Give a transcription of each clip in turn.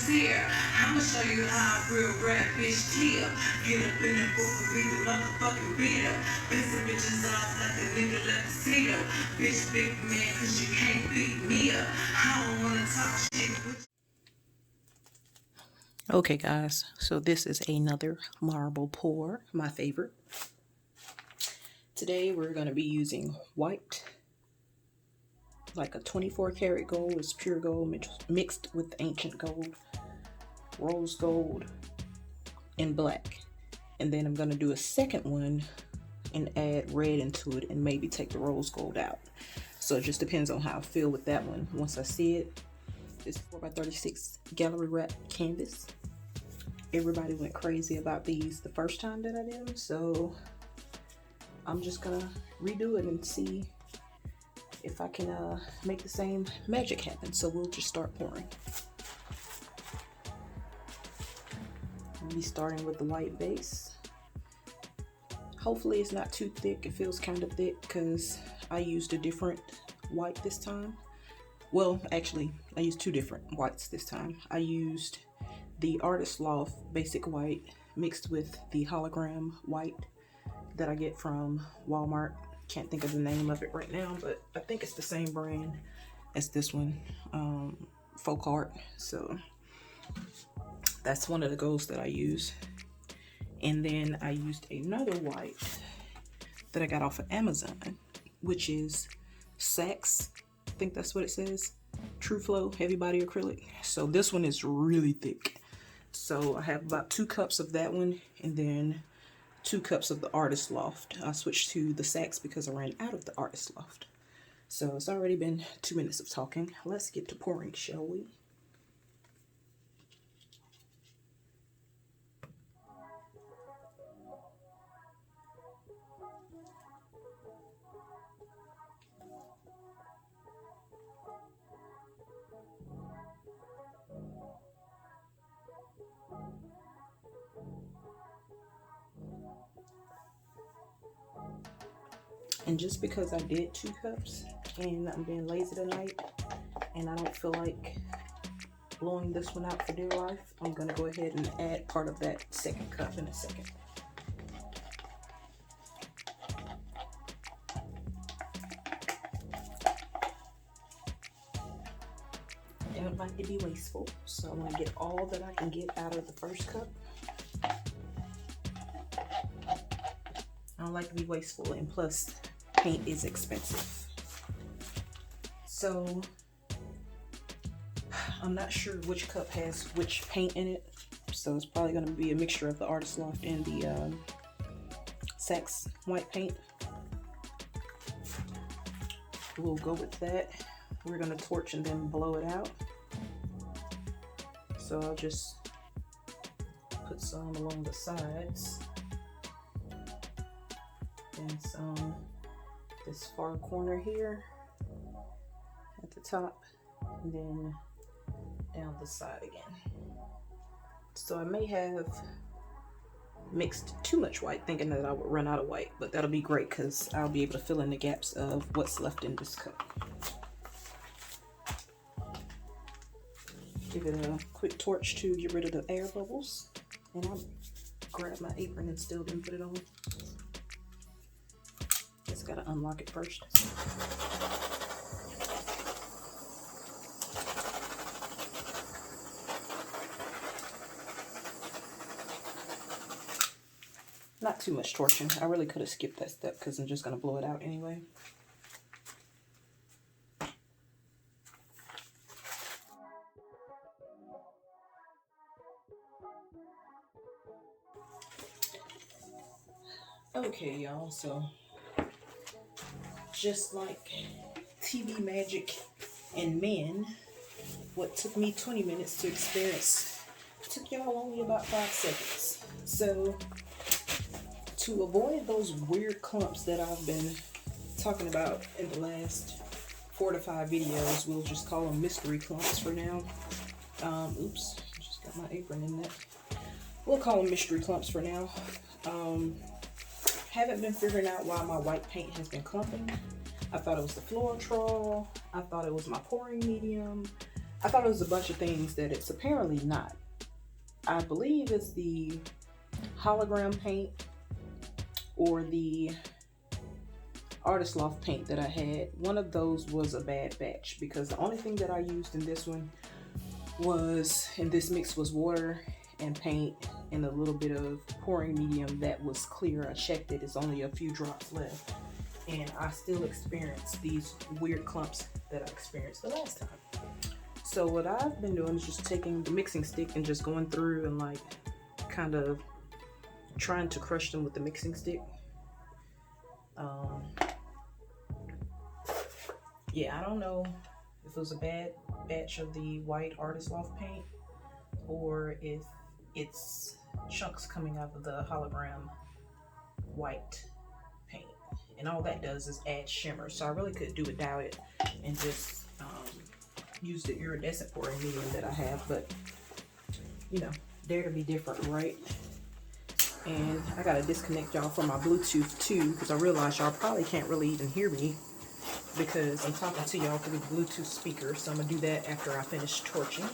sincere. I'ma show you how a real rap bitch feel. Get up in the booth and be the motherfucking beater. Piss the bitches off like a nigga left the seat up. Bitch, big man, cause you can't beat me up. I don't wanna talk shit with. Okay, guys, so this is another marble pour, my favorite. Today we're going to be using white, like a 24 karat gold. It's pure gold mixed with ancient gold, rose gold, and black. And then I'm going to do a second one and add red into it and maybe take the rose gold out. So it just depends on how I feel with that one. Once I see it, it's 4x36 gallery wrap canvas. Everybody went crazy about these the first time that I did them, so I'm just gonna redo it and see if I can make the same magic happen. So we'll just start pouring. I'll be starting with the white base. Hopefully it's not too thick. It feels kind of thick because I used a different white this time. Well, actually, I used two different whites this time. I used the Artist Loft basic white mixed with the hologram white that I get from Walmart. Can't think of the name of it right now, but I think it's the same brand as this one, Folk Art. So that's one of the golds that I use. And then I used another white that I got off of Amazon, which is Saks. I think that's what it says. True Flow Heavy Body Acrylic. So this one is really thick. So I have about 2 cups of that one, and then 2 cups of the Artist Loft. I switched to the Saks because I ran out of the Artist Loft. So it's already been 2 minutes of talking. Let's get to pouring, shall we? And just because I did 2 cups and I'm being lazy tonight and I don't feel like blowing this one out for dear life, I'm gonna go ahead and add part of that second cup in a second. I don't like to be wasteful, so I'm gonna get all that I can get out of the first cup. I don't like to be wasteful, and plus paint is expensive. So I'm not sure which cup has which paint in it, so it's probably going to be a mixture of the Artist Loft and the Saks white paint. We'll go with that. We're going to torch and then blow it out. So I'll just put some along the sides and some this far corner here at the top, and then down the side again. So I may have mixed too much white thinking that I would run out of white, but that'll be great because I'll be able to fill in the gaps of what's left in this cup. Give it a quick torch to get rid of the air bubbles, and I'll grab my apron and still didn't put it on. Just gotta unlock it first. Not too much torching. I really could have skipped that step because I'm just gonna blow it out anyway. Okay, y'all, so just like TV magic and men, what took me 20 minutes to experience took y'all only about 5 seconds. So to avoid those weird clumps that I've been talking about in the last 4 to 5 videos, we'll just call them mystery clumps for now. Oops, just got my apron in that. We'll call them mystery clumps for now. Haven't been figuring out why my white paint has been clumping. I thought it was the Floetrol. I thought it was my pouring medium. I thought it was a bunch of things that it's apparently not. I believe it's the hologram paint or the Artist Loft paint that I had. One of those was a bad batch because the only thing that I used in this one was, in this mix, was water and paint and a little bit of pouring medium that was clear. I checked it, it's only a few drops left. And I still experience these weird clumps that I experienced the last time. So what I've been doing is just taking the mixing stick and just going through and like kind of trying to crush them with the mixing stick. Yeah, I don't know if it was a bad batch of the white Artist Loft paint or if it's chunks coming out of the hologram white paint. And all that does is add shimmer. So I really could do without it and just use the iridescent pouring medium that I have, but you know, dare to be different, right? And I gotta disconnect y'all from my Bluetooth too, because I realize y'all probably can't really even hear me because I'm talking to y'all through the Bluetooth speaker. So I'm gonna do that after I finish torching.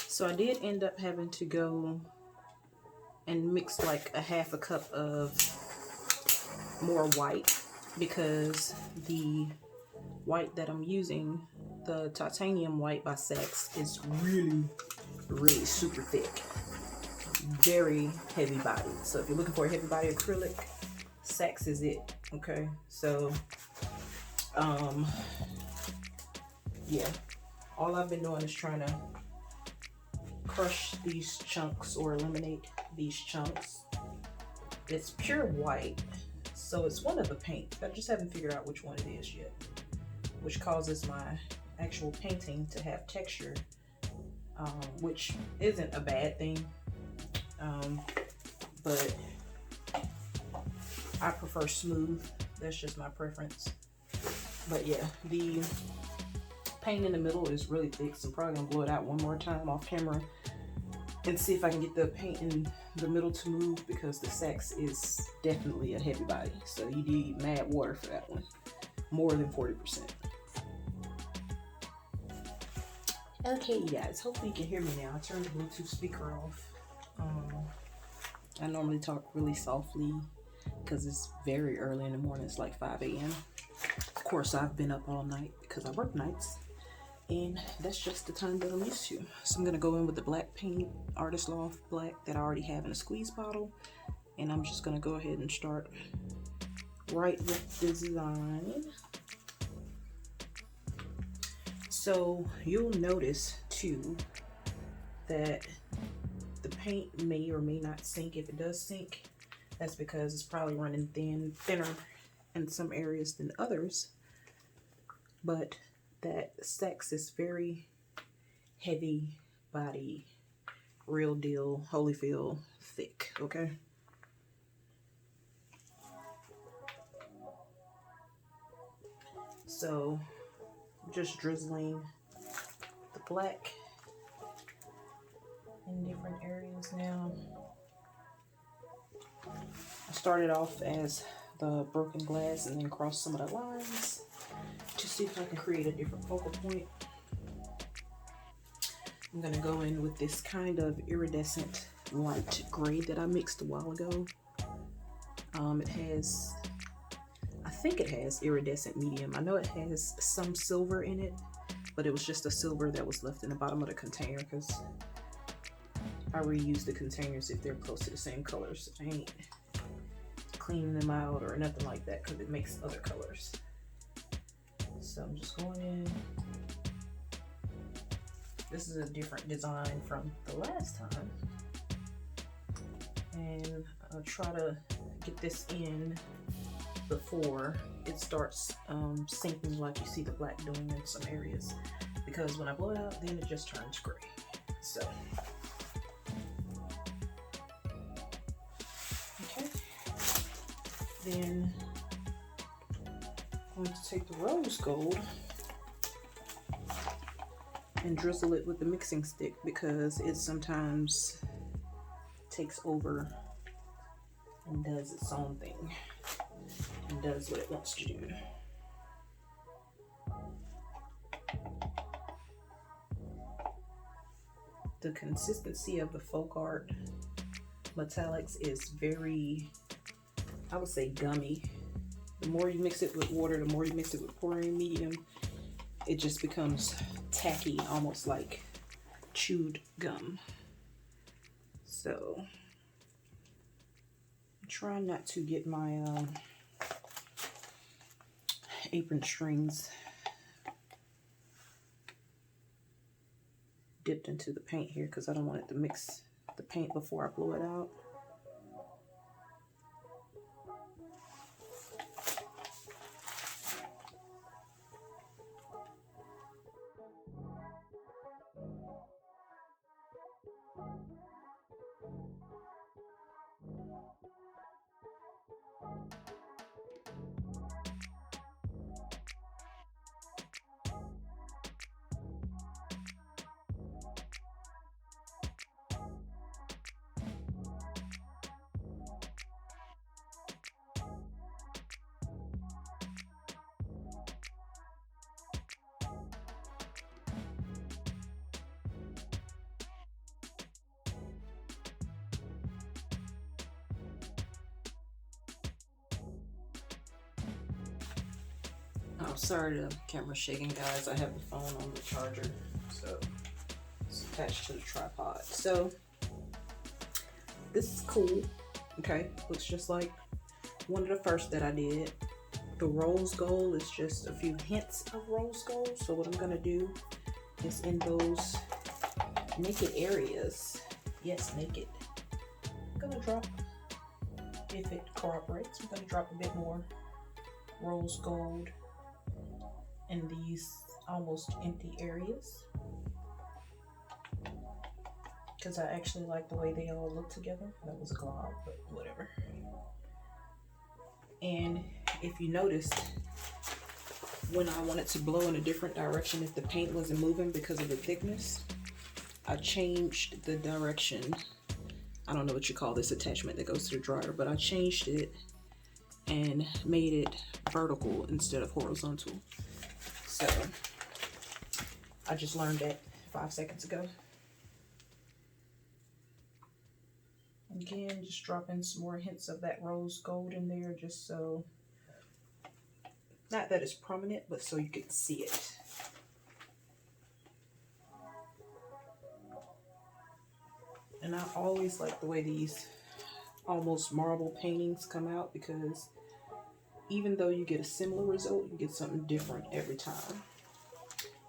So I did end up having to go and mix like a half a cup of more white because the white that I'm using, the titanium white by Saks, is really, really super thick, very heavy body. So if you're looking for a heavy body acrylic, Saks is it. Okay, so yeah, all I've been doing is trying to crush these chunks or eliminate these chunks. It's pure white, so it's one of the paints. I just haven't figured out which one it is yet, which causes my actual painting to have texture, which isn't a bad thing, but I prefer smooth. That's just my preference. But yeah, the paint in the middle is really thick, so I'm probably gonna blow it out one more time off camera and see if I can get the paint in the middle to move, because the Saks is definitely a heavy body, so you need mad water for that one, more than 40%. Okay, you guys, hopefully you can hear me now. I turned the Bluetooth speaker off. I normally talk really softly because it's very early in the morning. It's like 5 a.m. Of course, I've been up all night because I work nights, and that's just the time that I'm used to. So I'm gonna go in with the black paint, Artist Loft black, that I already have in a squeeze bottle, and I'm just gonna go ahead and start right with the design. So you'll notice too that the paint may or may not sink. If it does sink, that's because it's probably running thinner in some areas than others. But that Saks is very heavy body, real deal, Holyfield thick, okay? So just drizzling the black in different areas now. I started off as the broken glass and then crossed some of the lines to see if I can create a different focal point. I'm gonna go in with this kind of iridescent light gray that I mixed a while ago. It has, I think it has iridescent medium. I know it has some silver in it, but it was just a silver that was left in the bottom of the container because I reuse the containers if they're close to the same colors. I ain't cleaning them out or nothing like that because it makes other colors. So I'm just going in. This is a different design from the last time, and I'll try to get this in before it starts sinking like you see the black doing in some areas, because when I blow it out, then it just turns gray. So okay, then I'm going to take the rose gold and drizzle it with the mixing stick because it sometimes takes over and does its own thing and does what it wants to do. The consistency of the folk art metallics is very, I would say, gummy. The more you mix it with water, the more you mix it with pouring medium, it just becomes tacky, almost like chewed gum. So I'm trying not to get my apron strings dipped into the paint here because I don't want it to mix the paint before I blow it out. Oh, sorry the camera's shaking, guys. I have the phone on the charger, so it's attached to the tripod. So this is cool. Okay, looks just like one of the first that I did. The rose gold is just a few hints of rose gold. So what I'm gonna do is in those naked areas, yes, naked, I'm gonna drop, if it cooperates, I'm gonna drop a bit more rose gold in these almost empty areas because I actually like the way they all look together. That was a glob, but whatever. And if you noticed, when I wanted to blow in a different direction, if the paint wasn't moving because of the thickness, I changed the direction. I don't know what you call this attachment that goes to the dryer, but I changed it and made it vertical instead of horizontal. So I just learned that 5 seconds ago. Again, just dropping some more hints of that rose gold in there, just so, not that it's prominent, but so you can see it. And I always like the way these almost marble paintings come out, because even though you get a similar result, you get something different every time.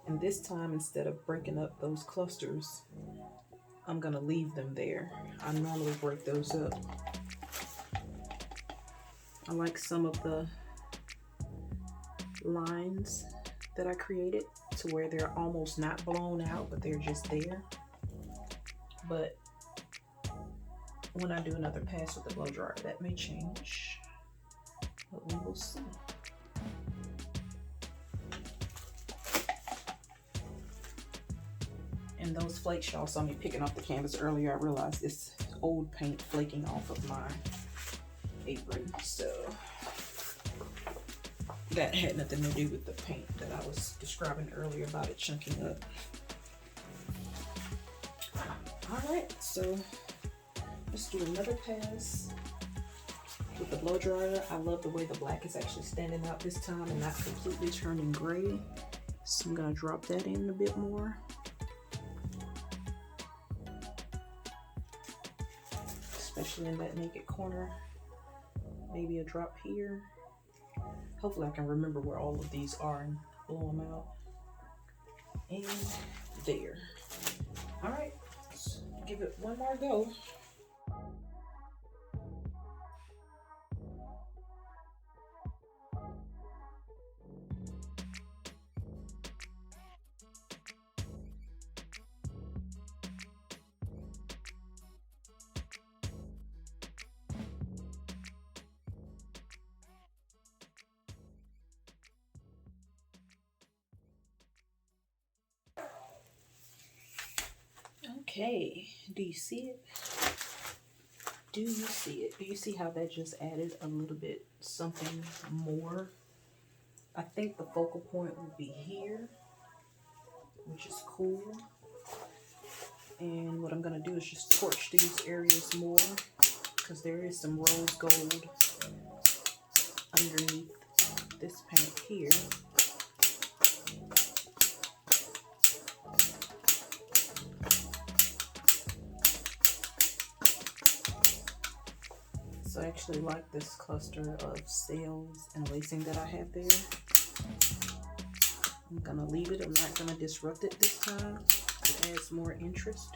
And this time, instead of breaking up those clusters, I'm gonna leave them there. I normally break those up. I like some of the lines that I created to where they're almost not blown out, but they're just there. But when I do another pass with the blow dryer, that may change, but we will see. And those flakes y'all saw me picking off the canvas earlier, I realized it's old paint flaking off of my apron, so that had nothing to do with the paint that I was describing earlier about it chunking up. Alright, so let's do another pass with the blow dryer. I love the way the black is actually standing out this time and not completely turning gray. So I'm gonna drop that in a bit more. Especially in that naked corner. Maybe a drop here. Hopefully I can remember where all of these are and blow them out. And there. Alright, let's give it one more go. Okay, do you see it? Do you see it? Do you see how that just added a little bit something more? I think the focal point will be here, which is cool. And what I'm gonna do is just torch these areas more because there is some rose gold underneath this paint here. So I actually like this cluster of sails and lacing that I have there. I'm gonna leave it. I'm not gonna disrupt it this time. It adds more interest.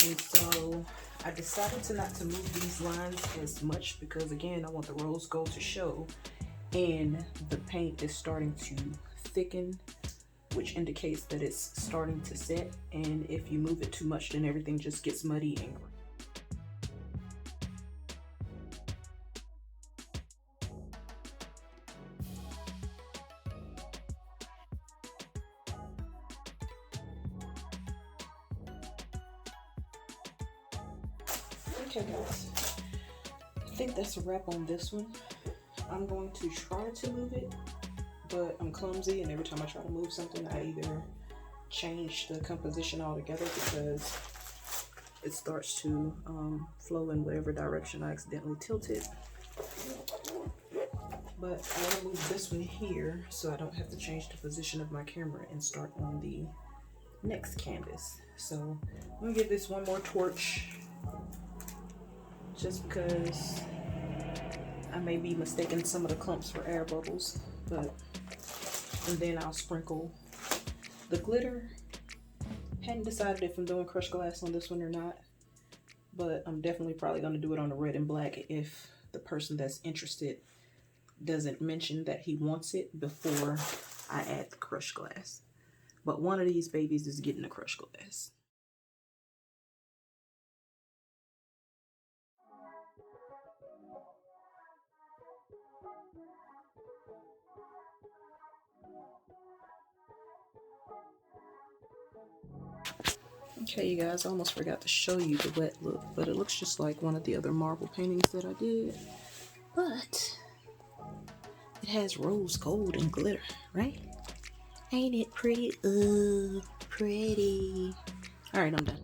And so I decided to move these lines as much because again, I want the rose gold to show, and the paint is starting to thicken, which indicates that it's starting to set. And if you move it too much, then everything just gets muddy and gray. Okay guys, I think that's a wrap on this one. I'm going to try to move it, but I'm clumsy, and every time I try to move something, I either change the composition altogether because it starts to flow in whatever direction I accidentally tilt it. But I want to move this one here so I don't have to change the position of my camera and start on the next canvas. So I'm gonna give this one more torch, just because I may be mistaking some of the clumps for air bubbles, and then I'll sprinkle the glitter. Hadn't decided if I'm doing crushed glass on this one or not, but I'm definitely probably going to do it on the red and black if the person that's interested doesn't mention that he wants it before I add the crushed glass. But one of these babies is getting the crushed glass. Okay, you guys, I almost forgot to show you the wet look, but it looks just like one of the other marble paintings that I did. But it has rose gold and glitter, right? Ain't it pretty? Pretty. All right, I'm done.